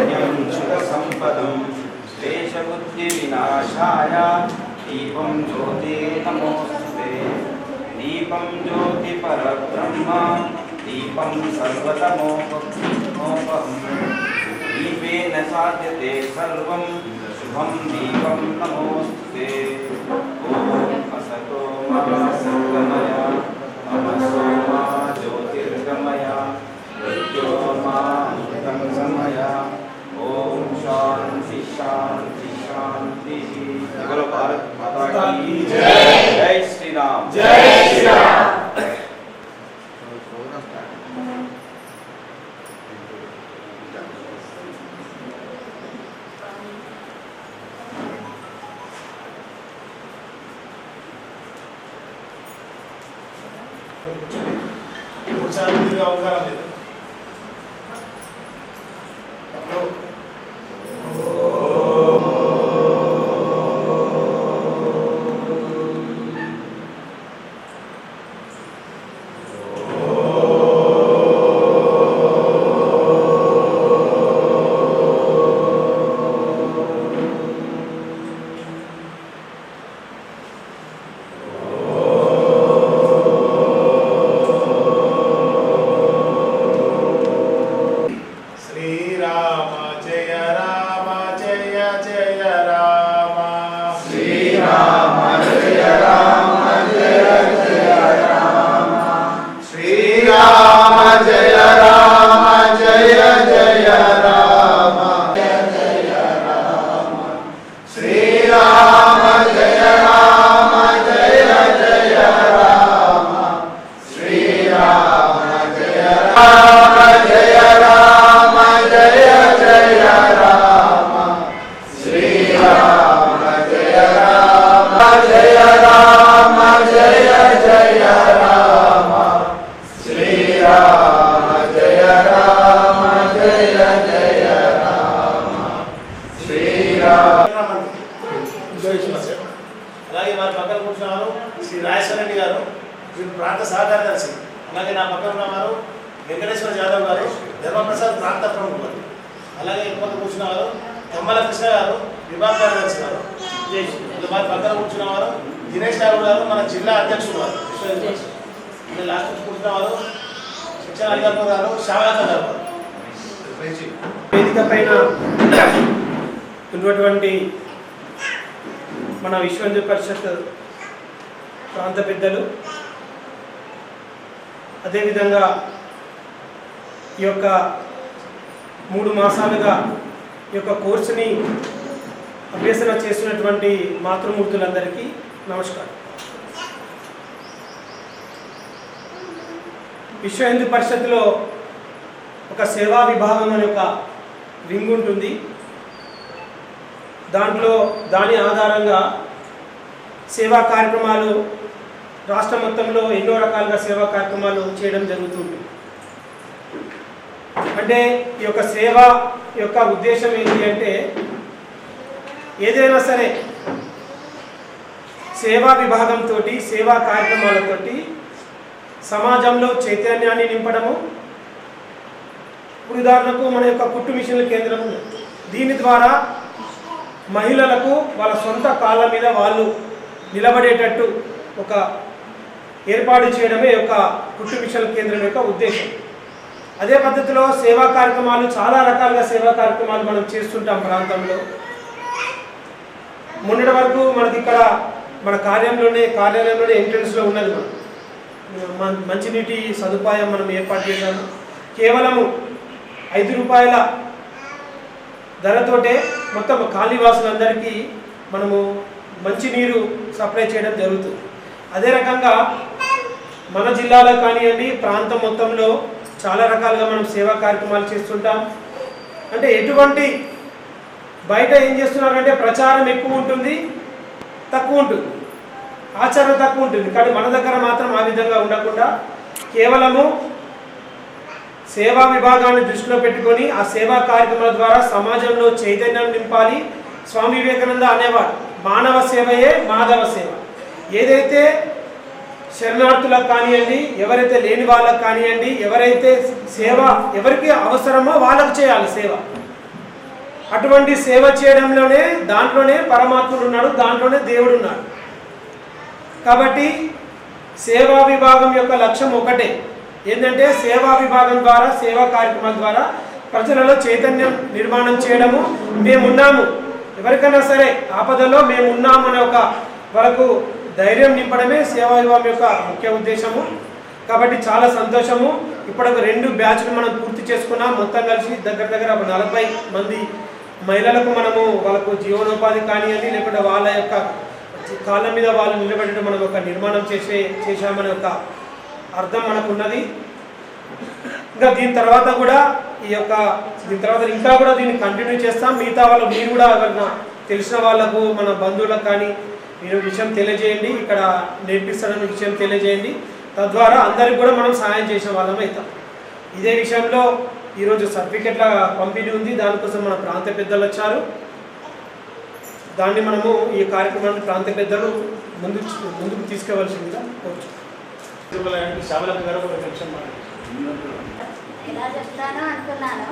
ధన్యం సుఖ సంపదం క్లేశబుద్ధి వినాశాయ దీపం జ్యోతి నమోస్తుతే దీపం జ్యోతి పరబ్రహ్మ దీపం సర్వతమోపహం దీపేన సాధ్యతే సర్వం శుభం దీపం నమోస్తుతే ఓం అసతో మా సద్గమయ తమసో మా జ్యోతిర్గమయ మృత్యో మా అమృతం సమయ ఓం శాంతి శాంతి శాంతి बोलो भारत माता की जय जय श्री राम जय श्री राम అలాగే వారి పక్కన కూర్చున్నారు శ్రీ రాజేశ్వర రెడ్డి గారు, వీరు ప్రాంత సహకార్యదర్శి. అలాగే నా పక్కన ఉన్నవారు వెంకటేశ్వర యాదవ్ గారు, ధర్మప్రసాద్ ప్రాంత ప్రముఖులు. అలాగే పక్కన కూర్చున్నవారు తమ్మల కృష్ణ గారు, విభాగ కార్యదర్శి గారు. వారి పక్కన కూర్చున్నవారు దినేష్ రావు గారు, మన జిల్లా అధ్యక్షుడు గారు. లాస్ట్ కూర్చున్నవారు శిక్షణ అధికారులు గారు, శ్యామలత గారు. వేదిక పైన ఉన్నటువంటి మన విశ్వ హిందూ పరిషత్ ప్రాంత పెద్దలు, అదేవిధంగా ఈ యొక్క 3 మాసాలుగా ఈ యొక్క కోర్సుని అభ్యసన చేస్తున్నటువంటి మాతృమూర్తులందరికీ నమస్కారం. విశ్వ హిందూ పరిషత్లో ఒక సేవా విభాగం అనే ఒక వింగ్ ఉంటుంది. దాంట్లో దాని ఆధారంగా సేవా కార్యక్రమాలు రాష్ట్ర మొత్తంలో ఎన్నో రకాలుగా సేవా కార్యక్రమాలు చేయడం జరుగుతుంది. అంటే ఈ యొక్క సేవ యొక్క ఉద్దేశం ఏంటి అంటే, ఏదైనా సరే సేవా విభాగంతో సేవా కార్యక్రమాలతోటి సమాజంలో చైతన్యాన్ని నింపడము. ఉదాహరణకు మన యొక్క కుట్టు మిషన్ల కేంద్రము, దీని ద్వారా మహిళలకు వాళ్ళ సొంత కాళ్ళ మీద వాళ్ళు నిలబడేటట్టు ఒక ఏర్పాటు చేయడమే యొక్క కుట్టు మిషన్ల కేంద్రం యొక్క ఉద్దేశం. అదే పద్ధతిలో సేవా కార్యక్రమాలు, చాలా రకాలుగా సేవా కార్యక్రమాలు మనం చేస్తుంటాం ప్రాంతంలో. మొన్నటి వరకు మనకి ఇక్కడ మన కార్యాలయంలోనే ఎంట్రన్స్లో ఉన్నది మంచినీటి సదుపాయం మనం ఏర్పాటు చేశాము. కేవలము 5 రూపాయల ధరతోటే మొత్తం కాళీవాసులందరికీ మనము మంచినీరు సప్లై చేయడం జరుగుతుంది. అదే రకంగా మన జిల్లాలో కానివ్వండి, ప్రాంతం మొత్తంలో చాలా రకాలుగా మనం సేవా కార్యక్రమాలు చేస్తుంటాం. అంటే ఎటువంటి బయట ఏం చేస్తున్నారంటే ప్రచారం ఎక్కువ ఉంటుంది, తక్కువ ఉంటుంది, ఆచరణ తక్కువ ఉంటుంది. కానీ మన దగ్గర మాత్రం ఆ విధంగా ఉండకుండా కేవలము సేవా విభాగాన్ని దృష్టిలో పెట్టుకొని ఆ సేవా కార్యక్రమాల ద్వారా సమాజంలో చైతన్యం నింపాలి. స్వామి వివేకానంద అనేవాడు, మానవ సేవయే మాధవ సేవ. ఏదైతే శరణార్థులకు కానివ్వండి, ఎవరైతే లేని వాళ్ళకు కానివ్వండి, ఎవరైతే సేవ ఎవరికి అవసరమో వాళ్ళకు చేయాలి సేవ. అటువంటి సేవ చేయడంలోనే దాంట్లోనే పరమాత్ముడు ఉన్నాడు, దాంట్లోనే దేవుడు ఉన్నాడు. కాబట్టి సేవా విభాగం యొక్క లక్ష్యం ఒకటే, ఏంటంటే సేవా విభాగం ద్వారా, సేవా కార్యక్రమాల ద్వారా ప్రజలలో చైతన్యం నిర్మాణం చేయడము. మేమున్నాము, ఎవరికైనా సరే ఆపదలో మేమున్నాము అనే ఒక వాళ్ళకు ధైర్యం నింపడమే సేవా విభాగం యొక్క ముఖ్య ఉద్దేశము. కాబట్టి చాలా సంతోషము. ఇప్పుడు ఒక 2 బ్యాచ్లు మనం పూర్తి చేసుకున్నాం. మొత్తం కలిసి దగ్గర దగ్గర ఒక 40 మంది మహిళలకు మనము వాళ్ళకు జీవనోపాధి కానివ్వండి, లేకుంటే వాళ్ళ యొక్క కాళ్ళ మీద వాళ్ళు నిలబెట్టడం మనం ఒక నిర్మాణం చేశామనే ఒక అర్థం మనకు ఉన్నది. ఇంకా దీని తర్వాత కూడా ఇంకా కూడా దీన్ని కంటిన్యూ చేస్తాం. మిగతా వాళ్ళు మీరు కూడా ఎవరైనా తెలిసిన వాళ్ళకు, మన బంధువులకు కానీ మీరు విషయం తెలియజేయండి, ఇక్కడ నేర్పిస్తాడని విషయం తెలియజేయండి. తద్వారా అందరికి కూడా మనం సహాయం చేసే వాళ్ళం అవుతాం. ఇదే విషయంలో ఈరోజు సర్టిఫికెట్ల పంపిణీ ఉంది, దానికోసం మన ప్రాంత పెద్దలు వచ్చారు. దాన్ని మనము ఈ కార్యక్రమాన్ని ప్రాంత పెద్దలు ముందుకు తీసుకెళ్లవలసిందిగా కోరుచున్నాం. శ్యామలక్క గారు ఒక నిమిషం మాట్లాడండి. ఎలా చెప్తానో అనుకున్నాను,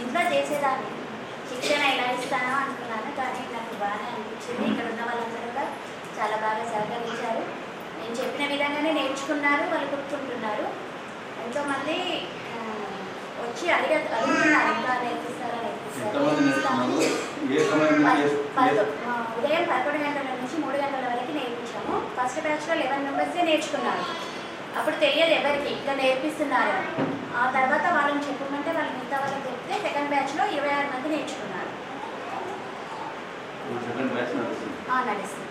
ఇంట్లో చేసేదాన్ని శిక్షణ ఎలా ఇస్తానో అనుకున్నాను, కానీ నాకు బాగా అనిపించింది. ఇక్కడ ఉన్న వాళ్ళందరూ కూడా చాలా బాగా సహకరించారు. నేను చెప్పిన విధంగానే నేర్చుకున్నారు, వాళ్ళు గుర్తుంటున్నారు. ఎంతోమంది వచ్చి అడుగుతున్నారు, ఇంకా నేర్పిస్తారా ఉదయం 11 గంటల నుంచి 3 గంటల వరకు నేర్పించాము. ఫస్ట్ బ్యాచ్లో 11 మెంబర్సే నేర్చుకున్నారు. అప్పుడు తెలియదు ఎవరికి ఇంకా నేర్పిస్తున్నారు. ఆ తర్వాత వాళ్ళని చెప్పమంటే వాళ్ళు మిగతా వాళ్ళకి చెప్తే సెకండ్ బ్యాచ్లో 26 మంది నేర్చుకున్నారు. నడుస్తుంది.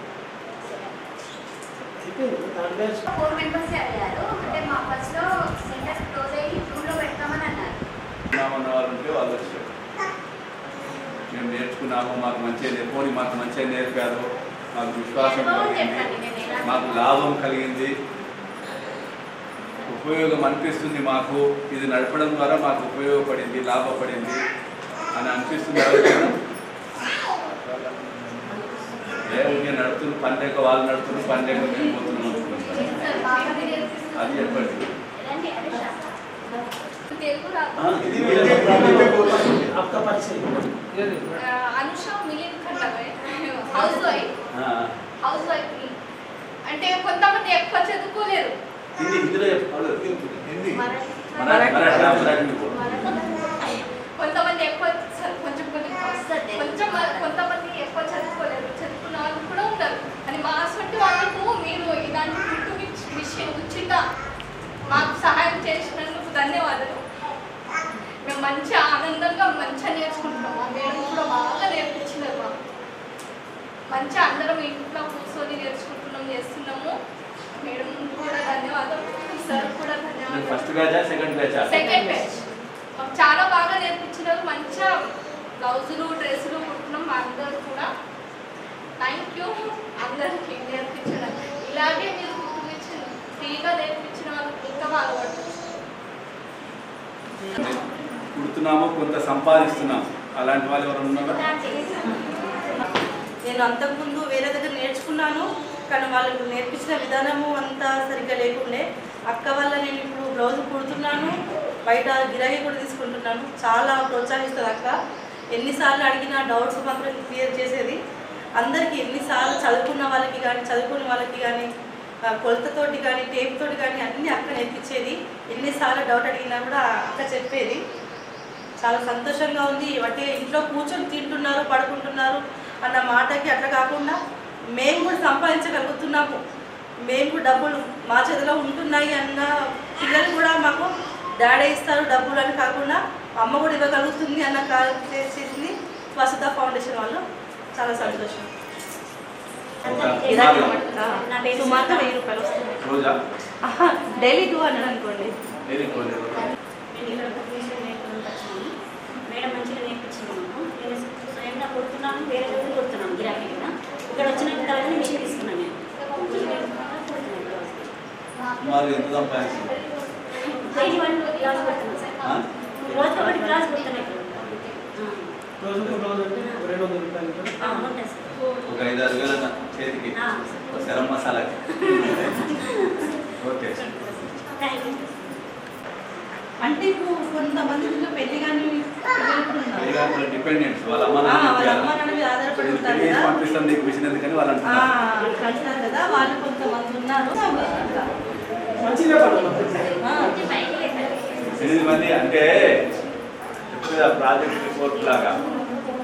4 మెంబర్సే అడిగారు. అంటే మా ఫస్ట్లో సెంటర్ క్లోజ్ అయ్యి రూమ్లో పెడతామని అన్నారు. మేము నేర్చుకున్నాము, మాకు మంచిగా నేర్పారు, మాకు విశ్వాసం కలిగింది, మాకు లాభం కలిగింది, ఉపయోగం అనిపిస్తుంది. మాకు ఇది నడపడం ద్వారా మాకు ఉపయోగపడింది, లాభపడింది అని అనిపిస్తుంది. నేను నడుపుతున్న పని లేక వాళ్ళు నడుపుతున్న పని లేక మేము పోతున్నాం అది చెప్పండి. అనుష మిలియన్ హౌస్ వైఫ్ అంటే కొంతమంది ఎక్కువ చదువుకోలేరు. కొంతమంది ఎక్కువ కొంచెం కొంతమంది ఎక్కువ చదువుకోలేరు, చదువుకున్న వాళ్ళు కూడా ఉంటారు. అని మా అసలు వాళ్ళకు మీరు ఇలాంటి విషయం ఉచిత మాకు సహాయం చేసినందుకు ధన్యవాదాలు. మేము మంచిగా ఆనందంగా మంచిగా నేర్చుకుంటున్నాం. మా మేడం కూడా బాగా నేర్పించినారు. మాకు మంచిగా అందరం ఇంట్లో కూర్చొని నేర్చుకుంటున్నాం, చేస్తున్నాము. మేడం కూడా ధన్యవాదాలు, సార్ కూడా ధన్యవాదాలు. సెకండ్ బ్యాచ్ మాకు చాలా బాగా నేర్పించినారు. మంచిగా బ్లౌజులు డ్రెస్సులు కుట్టున్నాం. మా అందరూ కూడా థ్యాంక్ యూ అందరికీ నేర్పించడం. ఇలాగే మీరు ఫ్రీగా నేర్పించిన వాళ్ళకి ఇంకా బాగా కుడుతున్నాము, కొంత సంపాదిస్తున్నాము. అలాంటి వాళ్ళు ఎవరు ఉన్నారా? నేను అంతకుముందు వేరే దగ్గర నేర్చుకున్నాను, కానీ వాళ్ళకు నేర్పించిన విధానము అంతా సరిగ్గా లేకుండే. అక్క వల్ల నేను ఇప్పుడు బ్లౌజ్ కుడుతున్నాను, బయట గిరాకీ కూడా తీసుకుంటున్నాను. చాలా ప్రోత్సహిస్తుంది అక్క. ఎన్నిసార్లు అడిగిన డౌట్స్ మాత్రం క్లియర్ చేసేది. అందరికీ ఎన్నిసార్లు చదువుకున్న వాళ్ళకి కానీ చదువుకున్న వాళ్ళకి కానీ కొలతతోటి కానీ టేప్ తోటి కానీ అన్నీ అక్క నేర్పించేది. ఎన్నిసార్లు డౌట్ అడిగినా కూడా అక్క చెప్పేది. చాలా సంతోషంగా ఉంది. అంటే ఇంట్లో కూర్చొని తింటున్నారు, పడుకుంటున్నారు అన్న మాటకి అట్లా కాకుండా మేము కూడా సంపాదించగలుగుతున్నాము, మేము కూడా డబ్బులు మా చేతిలో ఉంటున్నాయి అన్న పిల్లలు కూడా మాకు డాడీ ఇస్తారు డబ్బులు అని కాకుండా అమ్మ కూడా ఇవ్వగలుగుతుంది అన్న చేసింది వసుధ ఫౌండేషన్ వాళ్ళు. చాలా సంతోషం. సుమారుగా 1000 రూపాయలు వస్తుంది డైలీ 200 అనుకోండి. మేడం మంచిగా నేర్పించింది. నేను స్వయంగా కుడుతున్నాను, వేరే దగ్గర కుడుతున్నాను గిరాకీ మీద. ఇక్కడ వచ్చిన తర్వాత మిషన్ తీసుకున్నాను. నేను డైలీ 1 క్లాస్ కుడుతున్నాను సార్. రోజుకి 1 క్లాస్ కుడుతున్నాను. రోజుకు 200 రూపాయలు ఉంటుంది సార్. ఒక 5-6 వేల చేతికి గరం మసాలాకి. Okay, thank you. అంటే ఇప్పుడు కొంతమంది పెళ్లి కానీ డిపెండెంట్స్ వాళ్ళ అమ్మ వాళ్ళ నాన్న అమ్మ నాన్న మీద ఆధారపడి ఉంటారు పెళ్లి చేసి కదా. పంపిస్తాం నీకు మిషన్ ఎందుకని వాళ్ళు అంటున్నారు. అంటారు కదా, వాళ్ళు కొంతమంది ఉన్నారు. మంచిగా బయటికి 8 మంది అంటే ఇప్పుడు ప్రాజెక్ట్ రిపోర్ట్ లాగా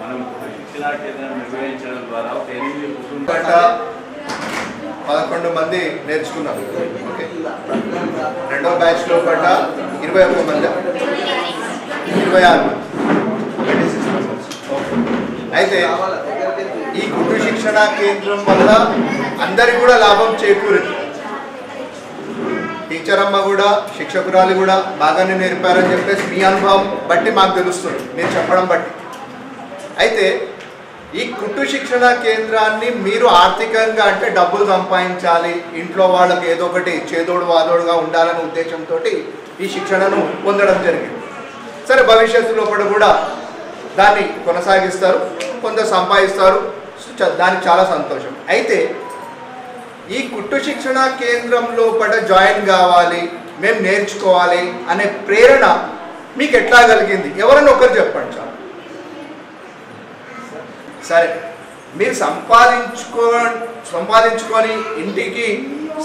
మనం శిక్షణా కేంద్రం నిర్వహించడం ద్వారా ఒక 8 కుటుంబాలు 11 మంది నేర్చుకున్నారు. ఓకే, రెండో బ్యాచ్లో పట్ట 21 మంది, 26 మంది, 26 members. అయితే ఈ కుటుంబ శిక్షణ కేంద్రం వల్ల అందరికి కూడా లాభం చేకూరింది. టీచర్ అమ్మ కూడా శిక్షకురాలు కూడా బాగానే నేర్పారని చెప్పేసి మీ అనుభవం బట్టి మాకు తెలుస్తుంది, మీరు చెప్పడం బట్టి. అయితే ఈ కుట్టు శిక్షణ కేంద్రాన్ని మీరు ఆర్థికంగా అంటే డబ్బులు సంపాదించాలి, ఇంట్లో వాళ్ళకి ఏదో ఒకటి చేదోడు వాదోడుగా ఉండాలనే ఉద్దేశంతో ఈ శిక్షణను పొందడం జరిగింది. సరే, భవిష్యత్తులో కూడా దాన్ని కొనసాగిస్తారు, కొంత సంపాదిస్తారు, దానికి చాలా సంతోషం. అయితే ఈ కుట్టు శిక్షణ కేంద్రంలో జాయిన్ కావాలి, మేము నేర్చుకోవాలి అనే ప్రేరణ మీకు ఎట్లా కలిగింది? ఎవరైనా ఒకరు చెప్పండి చాలు. సరే, మీరు సంపాదించుకొని ఇంటికి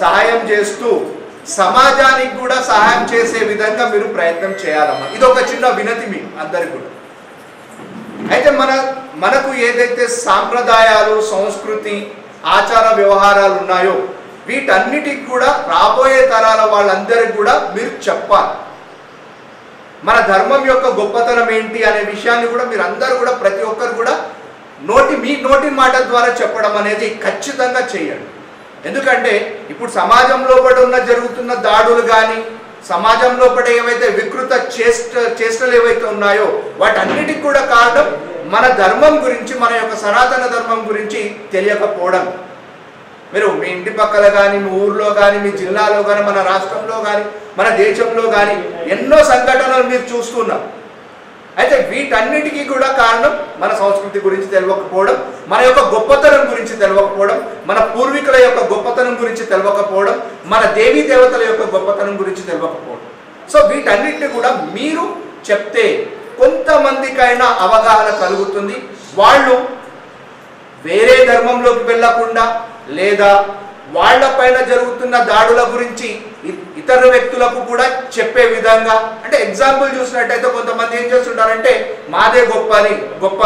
సహాయం చేస్తూ సమాజానికి కూడా సహాయం చేసే విధంగా మీరు ప్రయత్నం చేయాలమ్మా. ఇది ఒక చిన్న వినతి మీ అందరికి కూడా. అయితే మనకు ఏదైతే సాంప్రదాయాలు, సంస్కృతి, ఆచార వ్యవహారాలు ఉన్నాయో వీటన్నిటికి కూడా రాబోయే తరాల వాళ్ళందరికీ కూడా మీరు చెప్పాలి. మన ధర్మం యొక్క గొప్పతనం ఏంటి అనే విషయాన్ని కూడా మీరు అందరూ కూడా ప్రతి ఒక్కరు కూడా మీ నోటి మాట ద్వారా చెప్పడం అనేది ఖచ్చితంగా చేయండి. ఎందుకంటే ఇప్పుడు సమాజంలో జరుగుతున్న దాడులు కానీ, సమాజంలో ఏవైతే వికృత చేష్టలు ఏవైతే ఉన్నాయో వాటన్నిటికి కూడా కారణం మన ధర్మం గురించి, మన యొక్క సనాతన ధర్మం గురించి తెలియకపోవడం. మీరు మీ ఇంటి పక్కల కానీ, మీ ఊర్లో కానీ, మీ జిల్లాలో కానీ, మన రాష్ట్రంలో కానీ, మన దేశంలో కానీ ఎన్నో సంఘటనలు మీరు చూస్తున్నారు. అయితే వీటన్నిటికీ కూడా కారణం మన సంస్కృతి గురించి తెలియకపోవడం, మన యొక్క గొప్పతనం గురించి తెలియకపోవడం, మన పూర్వీకుల యొక్క గొప్పతనం గురించి తెలియకపోవడం, మన దేవీ దేవతల యొక్క గొప్పతనం గురించి తెలియకపోవడం. సో వీటన్నిటిని కూడా మీరు చెప్తే కొంతమందికైనా అవగాహన కలుగుతుంది. వాళ్ళు వేరే ధర్మంలోకి వెళ్ళకుండా లేదా వాళ్ళపైన జరుగుతున్న దాడుల గురించి ఇతర వ్యక్తులకు కూడా చెప్పే విధంగా, అంటే ఎగ్జాంపుల్ చూసినట్టయితే కొంతమంది ఏం చేస్తుంటారంటే మాదే గొప్ప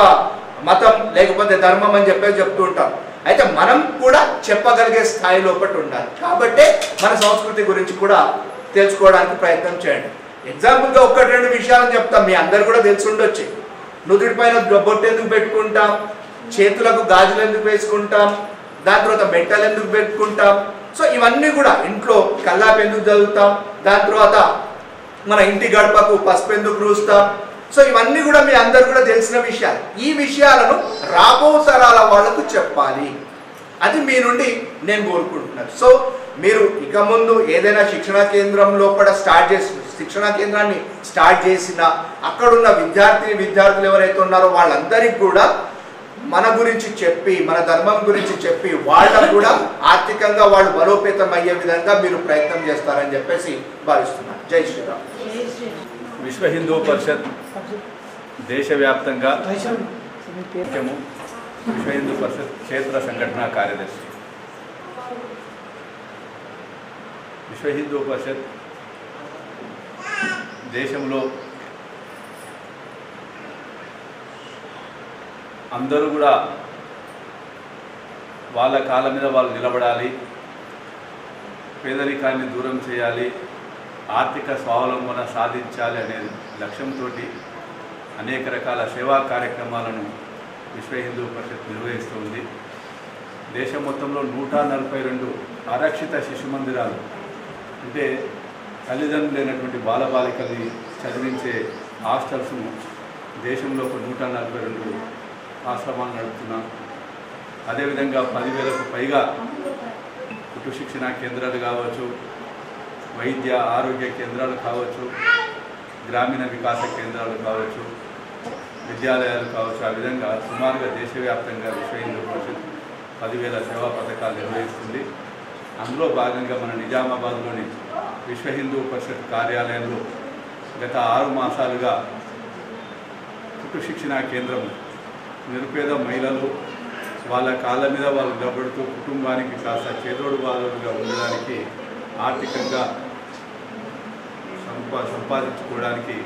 మతం లేకపోతే ధర్మం అని చెప్తూ ఉంటారు. అయితే మనం కూడా చెప్పగలిగే స్థాయిలో ఉండాలి. కాబట్టి మన సంస్కృతి గురించి కూడా తెలుసుకోవడానికి ప్రయత్నం చేయండి. ఎగ్జాంపుల్గా 1-2 విషయాలను చెప్తాం, మీ అందరు కూడా తెలిసి ఉండొచ్చు. నుదుటి పైన బొట్టు ఎందుకు పెట్టుకుంటాం, చేతులకు గాజులు ఎందుకు వేసుకుంటాం, దాని తర్వాత మెట్టలు ఎందుకు పెట్టుకుంటాం, సో ఇవన్నీ కూడా ఇంట్లో కల్లాపు ఎందుకు చదువుతాం, దాని తర్వాత మన ఇంటి గడపకు పసుపు ఎందుకు రూస్తాం. సో ఇవన్నీ కూడా మీ అందరు కూడా తెలిసిన విషయాలు. ఈ విషయాలను రాబో తరాల వాళ్ళకు చెప్పాలి, అది మీ నుండి నేను కోరుకుంటున్నాను. సో మీరు ఇక ముందు ఏదైనా శిక్షణా కేంద్రం లోపల శిక్షణా కేంద్రాన్ని స్టార్ట్ చేసినా అక్కడున్న విద్యార్థులు ఎవరైతే ఉన్నారో వాళ్ళందరికీ కూడా మన గురించి చెప్పి, మన ధర్మం గురించి చెప్పి వాళ్ళకు కూడా ఆర్థికంగా వాళ్ళు బలోపేతం అయ్యే విధంగా మీరు ప్రయత్నం చేస్తారని చెప్పేసి భావిస్తున్నాను. జై శ్రీరామ్. విశ్వ హిందూ పరిషత్ దేశవ్యాప్తంగా విశ్వ హిందూ పరిషత్ క్షేత్ర సంఘటన కార్యదర్శి. విశ్వ హిందూ పరిషత్ దేశంలో అందరూ కూడా వాళ్ళ కాళ్ళ మీద వాళ్ళు నిలబడాలి, పేదరికాన్ని దూరం చేయాలి, ఆర్థిక స్వావలంబన సాధించాలి అనే లక్ష్యంతో అనేక రకాల సేవా కార్యక్రమాలను విశ్వ హిందూ పరిషత్ నిర్వహిస్తుంది. దేశం మొత్తంలో 142 ఆరక్షిత శిశు మందిరాలు, అంటే తల్లిదండ్రులు లేనటువంటి బాలబాలికల్ని చదివించే హాస్టల్స్ను దేశంలో ఒక 142 ఆశ్రమాలు నడుపుతున్నాం. అదేవిధంగా 10,000కు పైగా కుటుంబ శిక్షణ కేంద్రాలు కావచ్చు, వైద్య ఆరోగ్య కేంద్రాలు కావచ్చు, గ్రామీణ వికాస కేంద్రాలు కావచ్చు, విద్యాలయాలు కావచ్చు, ఆ విధంగా సుమారుగా దేశవ్యాప్తంగా విశ్వ హిందూ పరిషత్ 10,000 సేవా పథకాలు నిర్వహిస్తుంది. అందులో భాగంగా మన నిజామాబాద్లోని విశ్వ హిందూ పరిషత్ కార్యాలయంలో గత 6 మాసాలుగా కుటుంబ శిక్షణ కేంద్రం నిరుపేద మహిళలు వాళ్ళ కాళ్ళ మీద వాళ్ళు నిలబడుతూ కుటుంబానికి కాస్త చేదోడు బాదోడుగా ఉండడానికి ఆర్థికంగా సంపాదించుకోవడానికి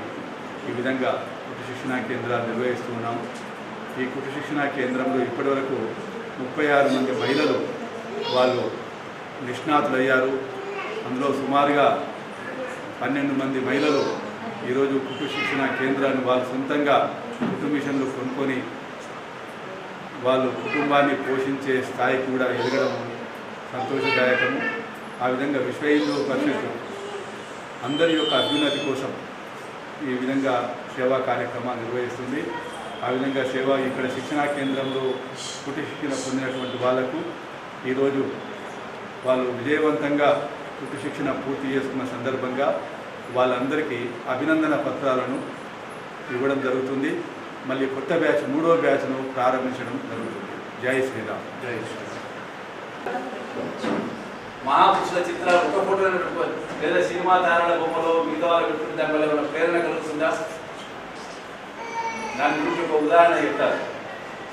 ఈ విధంగా కుటుంబ శిక్షణ కేంద్రాలు నిర్వహిస్తున్నాం. ఈ కుటుంబ శిక్షణ కేంద్రంలో ఇప్పటివరకు 36 మంది మహిళలు వాళ్ళు నిష్ణాతులయ్యారు. అందులో సుమారుగా 12 మంది మహిళలు ఈరోజు కుటుంబ శిక్షణ కేంద్రాన్ని వాళ్ళు సొంతంగా కుటుంబ మిషన్లు కొనుక్కొని వాళ్ళు కుటుంబాన్ని పోషించే స్థాయి కూడా ఎదగడం సంతోషదాయకము. ఆ విధంగా విశ్వ హిందూ పరిషత్ అందరి యొక్క అభ్యున్నతి కోసం ఈ విధంగా సేవా కార్యక్రమాలు నిర్వహిస్తుంది. ఆ విధంగా ఇక్కడ శిక్షణా కేంద్రంలో కుటుంబ శిక్షణ పొందినటువంటి వాళ్లకు ఈరోజు వాళ్ళు విజయవంతంగా కుటుంబ శిక్షణ పూర్తి చేసుకున్న సందర్భంగా వాళ్ళందరికీ అభినందన పత్రాలను ఇవ్వడం జరుగుతుంది. మళ్ళీ కొత్త బ్యాచ్ 3వ బ్యాచ్ను ప్రారంభించడం జరుగుతుంది. జై శ్రీరామ్. జై శ్రీరామ్. మహాపురుషుల చిత్రాలు ఒక ఫోటో లేదా సినిమా తారల బొమ్మలో మిగతా వాళ్ళు పెట్టుకుని దాని వల్ల ఏమైనా ప్రేరణ కలుగుతుందా? దాని గురించి ఒక ఉదాహరణ చెప్తారు.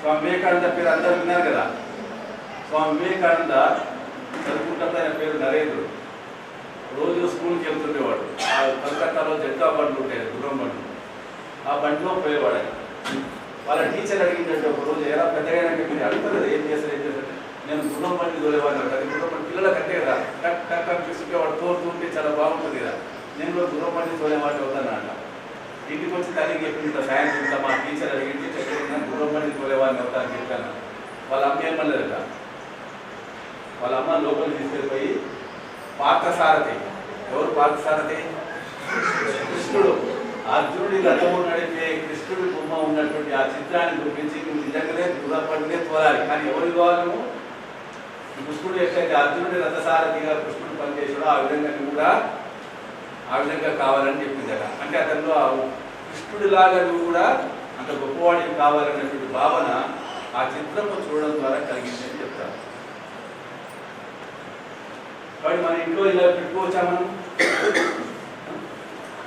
స్వామి వివేకానంద పేరు అందరూ విన్నారు కదా. స్వామి వివేకానంద చదువుకుంటే ఆయన పేరు నరేంద్రుడు. రోజు స్కూల్కి వెళ్తుండేవాడు. ఆ కలకత్తాలో జట్కా బండ్లు ఉంటాయి, దూరం బండ్లు. ఆ బండిలో పోయేవాడు ఆయన. వాళ్ళ టీచర్ అడిగిందంటే ఒకరోజు ఎలా పెద్దగా మీరు అడుగుతారు కదా ఏం చేస్తారు. నేను గుర్రం బండి తోలేవాడిని అంటారు. గుర్రం బండి పిల్లలకు అంతే కదా, టక్ టక్ అనిపిస్తుంటే వాడు తోడుతుంటే చాలా బాగుంటుంది కదా. నేను కూడా గుర్రం బండి తోలేవాడిని అవుతాను అంట. ఇంటికి వచ్చి తల్లికి చెప్పింది సాయంత్రం మా టీచర్ అడిగింది చెప్పిన గుర్రం బండి తోలేవాడిని అవుతాను చెప్పాను. వాళ్ళ అమ్మ ఏమన్నదట, వాళ్ళ అమ్మ లోపలికి తీసుకెళ్ళిపోయి పార్థసారథి, ఎవరు పార్థసారథి? కృష్ణుడు. అర్జునుడి రథము నడిపే కృష్ణుడి బొమ్మ ఉన్నటువంటి ఆ చిత్రాన్ని చూపించి నువ్వు నిజంగానే గుర్రపడినే తోలాలి. కానీ ఎవరి కావాలను? కృష్ణుడు ఎట్లయితే అర్జునుడి రథసారథిగా కృష్ణుడు పనిచేసాడో ఆ విధంగా నువ్వు కూడా ఆ విధంగా కావాలని చెప్పిందట. అంటే అతనిలో కృష్ణుడిలాగా నువ్వు కూడా అంత గొప్పవాడికి కావాలనేటువంటి భావన ఆ చిత్రము చూడడం ద్వారా కలిగిందని చెప్తారు. కాబట్టి మన ఇంట్లో ఇలా పెట్టుకోవచ్చా మనం?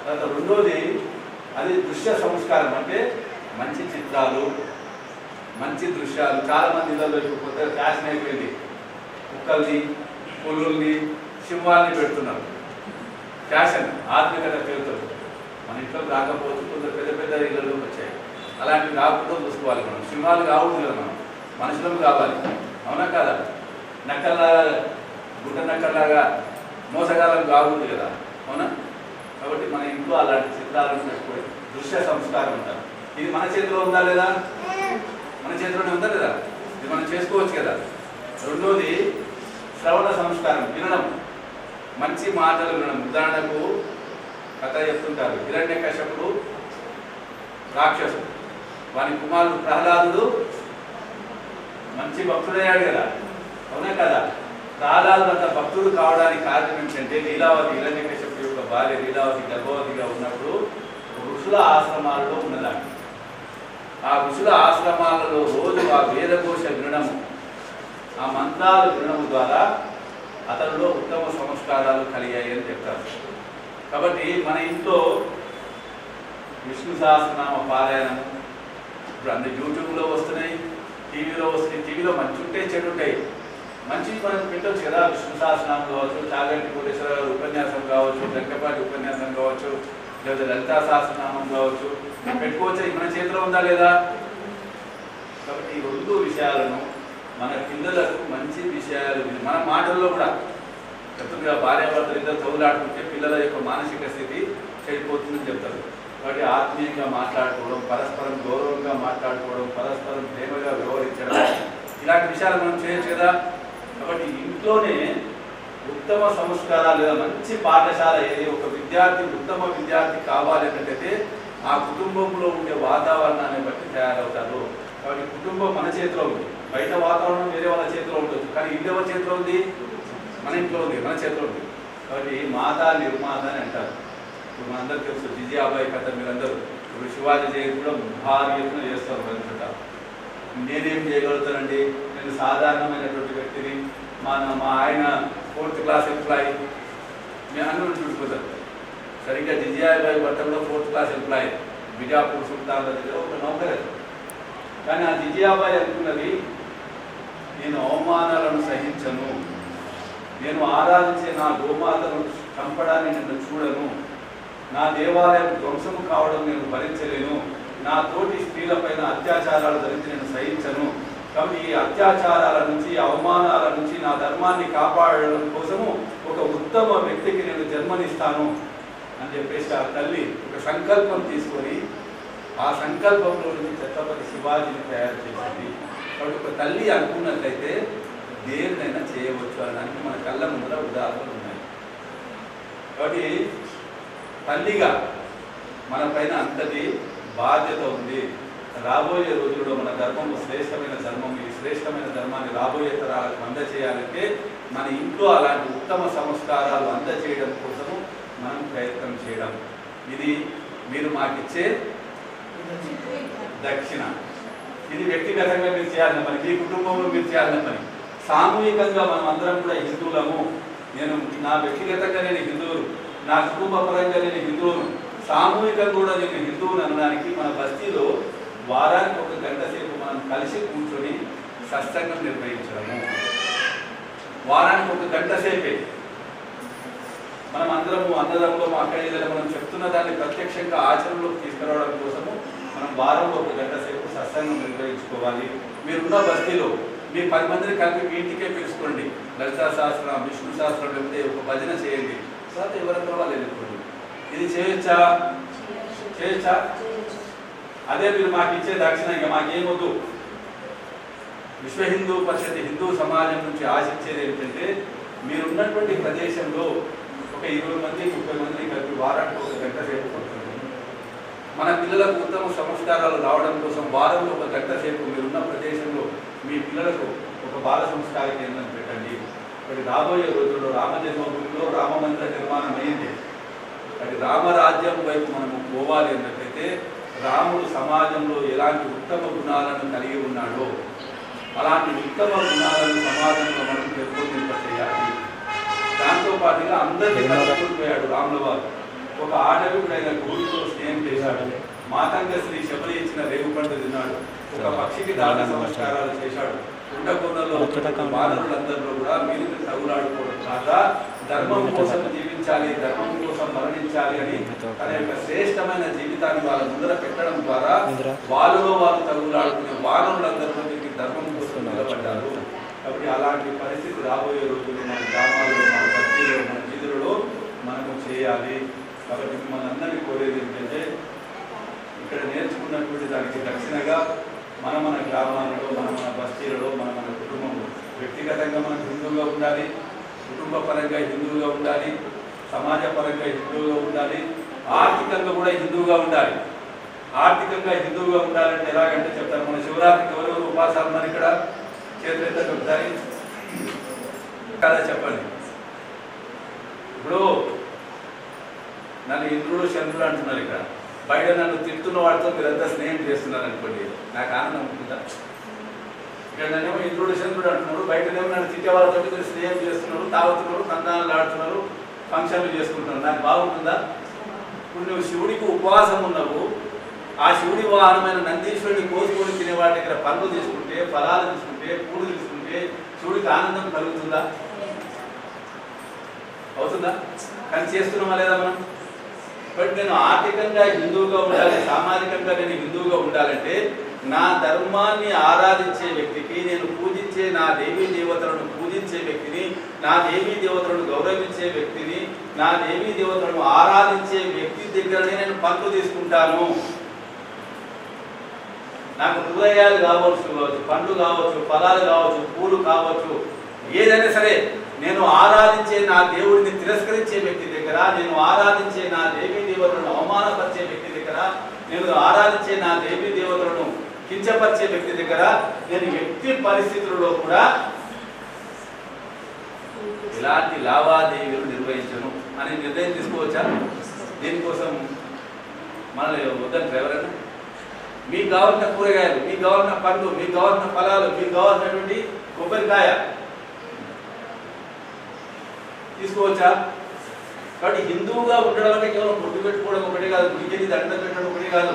తర్వాత రెండోది అది దృశ్య సంస్కారం. అంటే మంచి చిత్రాలు, మంచి దృశ్యాలు. చాలామంది ఇళ్ళలో ఇప్పుడు ఫ్యాషన్ అయిపోయింది. కుక్కల్ని, పులుల్ని, సింహాల్ని పెడుతున్నారు. ఫ్యాషన్, ఆధునికత పేరుతో. మన ఇంట్లో రాకపోవచ్చు, కొందరు పెద్ద పెద్ద ఇళ్ళలోకి వచ్చాయి. అలాంటివి రాకుండా చూసుకోవాలి మనం. సింహాలు కావద్దు కదా, మనం మనుషులకు కావాలి. అవునా కాదా? నక్కల్లాగా, గుడ్డ నక్కల్లాగా మోసగాలం కావద్దు కదా. అవునా? కాబట్టి మన ఇంట్లో అలాంటి చిత్రాలను పెట్టుకోవాలి. దృశ్య సంస్కారం ఉంటారు. ఇది మన చేతిలో ఉందా లేదా? మన చేతిలోనే ఉందా లేదా? ఇది మనం చేసుకోవచ్చు కదా. రెండోది శ్రవణ సంస్కారం, వినడం, మంచి మాటలు వినడం. ఉదాహరణకు కథ చెప్తుంటారు. హిరణ్యకశ్యపుడు రాక్షసుడు, వాని కుమారుడు ప్రహ్లాదుడు మంచి భక్తుడయ్యాడు కదా. అవునా కదా? ప్రహ్లాదుడు అంత భక్తుడు కావడానికి కారణం ఏంటంటే లీలావతి, హిరణ్యకశ్యపుడు యొక్క భార్య లీలావతి గర్భవతిగా ఉన్నప్పుడు ఋషుల ఆశ్రమాలలో ఉన్నదాన్ని. ఆ ఋషుల ఆశ్రమాలలో రోజు ఆ వేదఘోష వినడము, ఆ మంత్రాలు వినడం ద్వారా అతనిలో ఉత్తమ సంస్కారాలు కలిగాయి అని చెప్తారు. కాబట్టి మన ఇంట్లో విష్ణు సహస్రనామ పారాయణం ఇప్పుడు అన్ని యూట్యూబ్లో వస్తున్నాయి, టీవీలో వస్తున్నాయి. టీవీలో మంచి ఉంటాయి, చెడు ఉంటాయి. మంచి మనం పెట్టవచ్చు కదా. విష్ణు సహస్రనామం కావచ్చు, చాగంటి కోటేశ్వర గారి ఉపన్యాసం కావచ్చు, వెంకపాటి ఉపన్యాసం కావచ్చు, లేదా లలితా సహస్రనామం కావచ్చు, పెట్టుకోవచ్చు. మన చేతిలో ఉందా లేదా? కాబట్టి ఈ రెండు విషయాలను మన పిల్లలకు మంచి విషయాలు మన మాటల్లో కూడా చెప్తుంది. భార్యాభర్తలు ఇద్దరు తగులాడుకుంటే పిల్లల యొక్క మానసిక స్థితి చెడిపోతుందని చెప్తారు. కాబట్టి ఆత్మీయంగా మాట్లాడుకోవడం, పరస్పరం గౌరవంగా మాట్లాడుకోవడం, పరస్పరం ప్రేమగా వ్యవహరించడం, ఇలాంటి విషయాలు మనం చేయొచ్చు కదా. కాబట్టి ఇంట్లోనే ఉత్తమ సంస్కారాలు లేదా మంచి పాఠశాల ఏది, ఒక విద్యార్థి ఉత్తమ విద్యార్థి కావాలి అంటే ఆ కుటుంబంలో ఉండే వాతావరణాన్ని బట్టి తయారవుతారు. కాబట్టి కుటుంబం మన చేతిలో ఉంది. బయట వాతావరణం వేరే వాళ్ళ చేతిలో ఉంటుంది, కానీ ఇల్లు ఎవరి చేతిలో ఉంది? మన ఇంట్లో ఉంది, మన చేతిలో ఉంది. కాబట్టి మాతా నిర్మాత అని అంటారు. ఇప్పుడు మనందరూ తెలుసు జిజియాబాయి కథ. మీరందరూ ఇప్పుడు శివాజీ జయంతి కూడా భారీ ఎత్తున చేస్తారు. అనుకుంటారు నేనేం చేయగలుగుతానండి, నేను సాధారణమైనటువంటి వ్యక్తిని, మా ఆయన 4th క్లాస్ ఎంప్లాయీ, మీ అందరూ చూడిపోతారు. సరిగ్గా జిజియాబాయి భర్త కూడా 4th క్లాస్ ఎంప్లాయీ, బిజాపూర్ సుల్తాన్ దగ్గర ఒక నౌకరు. కానీ ఆ జిజియాబాయి అనుకున్నది, నేను అవమానాలను సహించను, నేను ఆరాధించే నా గోమాతను చంపడాన్ని నిన్ను చూడను, నా దేవాలయం ధ్వంసము కావడం నేను భరించలేను, నా తోటి స్త్రీలపైన అత్యాచారాలు జరిగితే నేను సహించను. కాబట్టి ఈ అత్యాచారాల నుంచి, అవమానాల నుంచి నా ధర్మాన్ని కాపాడడం కోసము ఒక ఉత్తమ వ్యక్తికి నేను జన్మనిస్తాను అని చెప్పేసి ఆ తల్లి ఒక సంకల్పం తీసుకొని ఆ సంకల్పంలో నుంచి ఛత్రపతి శివాజీని తయారు చేసింది. కాబట్టి ఒక తల్లి అనుకున్నట్లయితే దేనినైనా చేయవచ్చు అనడానికి మన కళ్ళ ముందర ఉదాహరణలు ఉన్నాయి. కాబట్టి తల్లిగా మన పైన అంతటి బాధ్యత ఉంది. రాబోయే రోజుల్లో మన ధర్మము శ్రేష్టమైన ధర్మం, ఈ శ్రేష్టమైన ధర్మాన్ని రాబోయే తరాలకు అందచేయాలంటే మన ఇంట్లో అలాంటి ఉత్తమ సంస్కారాలు అందచేయడం కోసము మనం ప్రయత్నం చేయడం. ఇది మీరు మాకిచ్చే దక్షిణ. ఇది వ్యక్తిగతంగా మీరు చేయాల్సిన పని, మీ కుటుంబంలో మీరు చేయాల్సిన పని. సామూహికంగా మనం అందరం కూడా హిందువులము. నేను నా వ్యక్తిగతంగా నేను హిందువులు, నా కుటుంబ పరంగా నేను హిందువును, సామూహికంగా కూడా నేను హిందువును అనడానికి మన బస్తీలో వారానికి 1 గంట సేపు మనం కలిసి కూర్చొని సత్సంగం నిర్వహించడము. వారానికి 1 గంట సేపే మనం అందరము అన్నదమ్ములో అక్కడిలో మనం చెప్తున్న దాన్ని ప్రత్యక్షంగా ఆచరణలోకి తీసుకురావడం కోసము మనం వారంలో 1 గంట సేపు సత్సంగం నిర్వహించుకోవాలి. మీరున్న బస్తీలో మీ 10 మందిని కలిపి మీ ఇంటికే పిలుచుకోండి. లలితా శాస్త్రం, విష్ణు శాస్త్రం లేకపోతే ఒక భజన చేయండి. తర్వాత ఎవరెక్కడో వాళ్ళు వెళ్ళిపోండి. ఇది చేయొచ్చా? చేయొచ్చా? అదే మీరు మాకు ఇచ్చే దక్షిణ. ఇంకా మాకేమొద్దు. విశ్వ హిందూ పరిషత్ హిందూ సమాజం నుంచి ఆశించేది ఏంటంటే మీరున్నటువంటి ప్రదేశంలో ఒక 20 మంది 30 మందిని కలిపి వారానికి 1 గంట సేపు పడుతుంది. మన పిల్లలకు ఉత్తమ సంస్కారాలు రావడం కోసం వారంలో 1 గంట సేపు మీరున్న ప్రదేశంలో మీ పిల్లలకు ఒక బాల సంస్కార కేంద్రం పెట్టండి. మరి రాబోయే రోజుల్లో రామ జన్మభూమిలో రామ మందిర నిర్మాణం అయింది. అది రామరాజ్యం వైపు మనము పోవాలి అన్నట్లయితే రాముడు సమాజంలో ఎలాంటి ఉత్తమ గుణాలను కలిగి ఉన్నాడో అలాంటి ఉత్తమ గుణాలను సమాజంలో మనం పెంపొందింప చేయాలి. దాంతోపాటుగా అందరినీ కలుపుకుపోయాడు రాముల వారు. ఒక ఆడవిడైన గోడితో స్నేహం చేశాడు. మాతంగ శ్రీ శబరి ఇచ్చిన రేగు పండు తిన్నాడు. ఒక పక్షికి దాన సంస్కారాలు చేశాడు. ఉండకొండలో బాలకులందరిలో కూడా మీరు తగులాడుకోవడం కాదా ధర్మం కోసం జీవించాలి, ధర్మం కోసం మరణించాలి అని తన యొక్క శ్రేష్టమైన జీవితాన్ని వాళ్ళ ముందర పెట్టడం ద్వారా వాళ్ళలో వాళ్ళు తగులాడుకునే వానరులందరిలో దీనికి ధర్మం కోసం నిలబడ్డారు. కాబట్టి అలాంటి పరిస్థితి రాబోయే రోజుల్లో మన గ్రామాల్లో, మన బస్తీలో, మన వీధులలో మనము చేయాలి. కాబట్టి మిమ్మల్ని అందరినీ కోరేది ఏంటంటే ఇక్కడ నేర్చుకున్నటువంటి దానికి దక్షిణగా మన గ్రామాలలో, మన బస్తీలలో, మన కుటుంబంలో వ్యక్తిగతంగా మనం హిందువుగా ఉండాలి, కుటుంబ పరంగా హిందువుగా ఉండాలి, సమాజ పరంగా హిందువుగా ఉండాలి, ఆర్థికంగా కూడా హిందువుగా ఉండాలి. ఆర్థికంగా హిందువుగా ఉండాలంటే ఎలాగంటే చెప్తారు. మన శివరాత్రికి ఎవరెవరు ఉపాసాలు ఉన్నారు ఇక్కడ? చేతులు ఎంత చెప్తారు కదా చెప్పండి. ఇప్పుడు నన్ను ఇంద్రుడు చంద్రుడు అంటున్నారు. ఇక్కడ బయట నన్ను తిట్టున్న వాడితో మీరంతా స్నేహం చేస్తున్నారు అనుకోండి, నాకు ఆనందం ఉంటుందా? ఇక్కడ నన్నేమో ఇంద్రుడు చంద్రుడు అంటున్నారు, బయటనేమో నన్ను తిట్టే వాళ్ళతో మీరు స్నేహం చేస్తున్నారు, తాగుతున్నారు, తందాలు ఆడుతున్నారు, ఫంక్షన్లు చేసుకుంటున్నారు, నాకు బాగుంటుందా? ఇప్పుడు నువ్వు శివుడికి ఉపవాసం ఉన్నావు, ఆ శివుడి వాహనమైన నందీశ్వరుడిని కోసుకొని తినేవాడి దగ్గర పండ్లు తీసుకుంటే, ఫలాలు తీసుకుంటే, పూలు తీసుకుంటే శివుడికి ఆనందం కలుగుతుందా? అవుతుందా? కానీ చేస్తున్నామా లేదా మనం? బట్ నేను ఆర్థికంగా హిందువుగా ఉండాలి, సామాజికంగా నేను హిందువుగా ఉండాలంటే నా ధర్మాన్ని ఆరాధించే వ్యక్తికి, నేను పూజించే నా దేవీ దేవతలను పూజించే వ్యక్తిని, నా దేవీ దేవతలను గౌరవించే వ్యక్తిని, నా దేవీ దేవతలను ఆరాధించే వ్యక్తి దగ్గరనే నేను పండ్లు తీసుకుంటాను. నాకు హృదయాలు కావచ్చు, పండ్లు కావచ్చు, ఫలాలు కావచ్చు, పూలు కావచ్చు, ఏదైనా సరే నేను ఆరాధించే నా దేవుడిని తిరస్కరించే వ్యక్తి దగ్గర, నేను ఆరాధించే నా దేవీ దేవతలను అవమానపరిచే వ్యక్తి దగ్గర, నేను ఆరాధించే నా దేవీ దేవతలను కించపరిచే వ్యక్తి దగ్గర నేను వ్యక్తి పరిస్థితుల్లో కూడా ఇలాంటి లావాదేవీలు నిర్వహించను అనే నిర్ణయం తీసుకోవచ్చా? దీనికోసం మనల్ని వద్దంటారు ఎవరైనా? మీకు కావాల్సిన కూరగాయలు, మీకు కావాల్సిన పండ్లు, మీకు కావాల్సిన ఫలాలు, మీకు కావాల్సినటువంటి కొబ్బరికాయ తీసుకోవచ్చా? కాబట్టి హిందువుగా ఉండడం అంటే కేవలం గుర్తు పెట్టుకోవడం ఒకటే కాదు, గుడికెళ్ళి దండం పెట్టడం ఒకటే కాదు.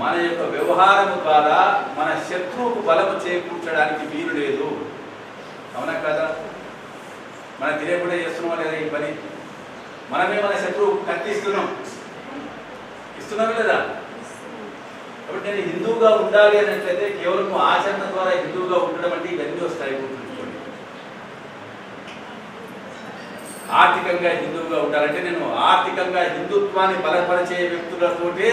మన యొక్క వ్యవహారం ద్వారా మన శత్రువుకు బలము చేకూర్చడానికి వీలు లేదు. అవునా కదా? మనం తెలియకుండా చేస్తున్నాం లేదా ఈ పని? మనమే మన శత్రువు కత్తిస్తున్నాం, ఇస్తున్నాం లేదా? కాబట్టి నేను హిందువుగా ఉండాలి అన్నట్లయితే కేవలం ఆచరణ ద్వారా హిందువుగా ఉండడం అంటే ఇవన్నీ వస్తాయి. గుర్తుంచుకోండి. ఆర్థికంగా హిందువుగా ఉండాలంటే నేను ఆర్థికంగా హిందుత్వాన్ని బలపరిచే వ్యక్తులతోటి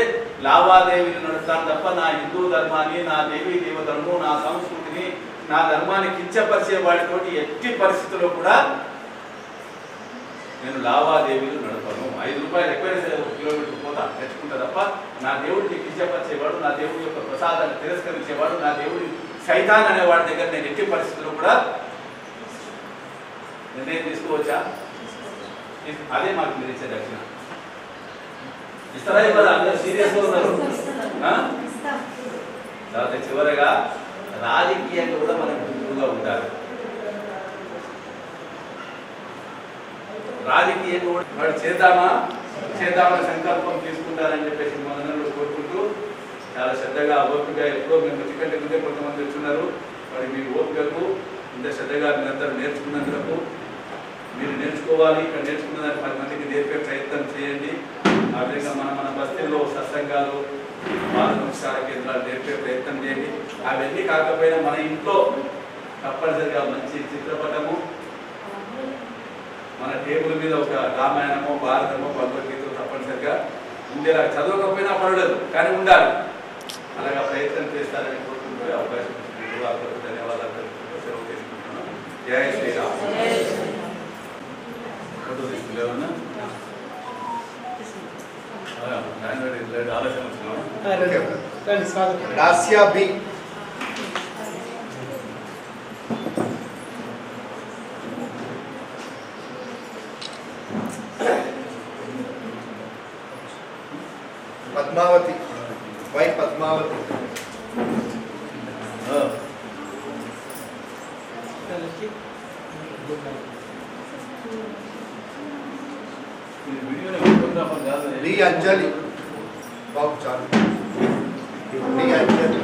లావాదేవీలు నడుస్తాను తప్ప నా హిందూ ధర్మాన్ని, నా దేవీ దేవతలను, నా సంస్కృతిని, నా ధర్మాన్ని కించపరిచే వాటితోటి ఎట్టి పరిస్థితుల్లో కూడా నేను లావాదేవీలు నడపను. 5 రూపాయలు ఎక్కువైనా 1 కిలోమీటర్ పోతా తెచ్చుకుంటా తప్ప నా దేవుడిని కించపరిచేవాడు, నా దేవుడి యొక్క ప్రసాదాన్ని తిరస్కరించేవాడు, నా దేవుడి సైతాన్ అనేవాడి దగ్గర నేను ఎట్టి పరిస్థితుల్లో కూడా నిర్ణయం తీసుకోవచ్చా? అదే మాకు మీరు ఇచ్చే దక్షిణ. ఇస్తారా ఇవ్వరా? అందరూ సీరియస్గా ఉన్నారు. తర్వాత చివరగా రాజకీయంగా కూడా మనం హిందువుగా ఉండాలి. రాజకీయంగా కూడా వాడు చేద్దామని సంకల్పం తీసుకుంటారని చెప్పేసి మనందరూ కోరుకుంటూ చాలా శ్రద్ధగా ఓపికగా ఎప్పుడో మేము వచ్చి ముందే కొంతమంది వచ్చున్నారు. వాడి మీ ఓపికకు ఇంత శ్రద్ధగా మీరందరూ నేర్చుకున్నందుకు మీరు నేర్చుకోవాలి. ఇక్కడ నేర్చుకున్న దాన్ని 10 మందికి నేర్పే ప్రయత్నం చేయండి. ఆ విధంగా మన బస్తీల్లో సత్సంగాలు, బాల సంస్కార కేంద్రాలు నేర్పే ప్రయత్నం చేయండి. అవన్నీ కాకపోయినా మన ఇంట్లో తప్పనిసరిగా మంచి చిత్రపటము, మన టేబుల్ మీద ఒక రామాయణమో, భారతమో, భగవద్గీత తప్పనిసరిగా ఉండేలా, చదవకపోయినా పర్వాలేదు కానీ ఉండాలి. అలాగా ప్రయత్నం చేస్తారని కోరుకుంటూ అవకాశం ఇచ్చినందుకు ధన్యవాదాలు సెలవు తీసుకుంటున్నాను. జై శ్రీరామ్. ఫోటో తీసుకులేవన్నా ఆలోచన వచ్చినా రాసియా B Padmavati Y Padmavati D Anjali Babu చాలు డి అంజలి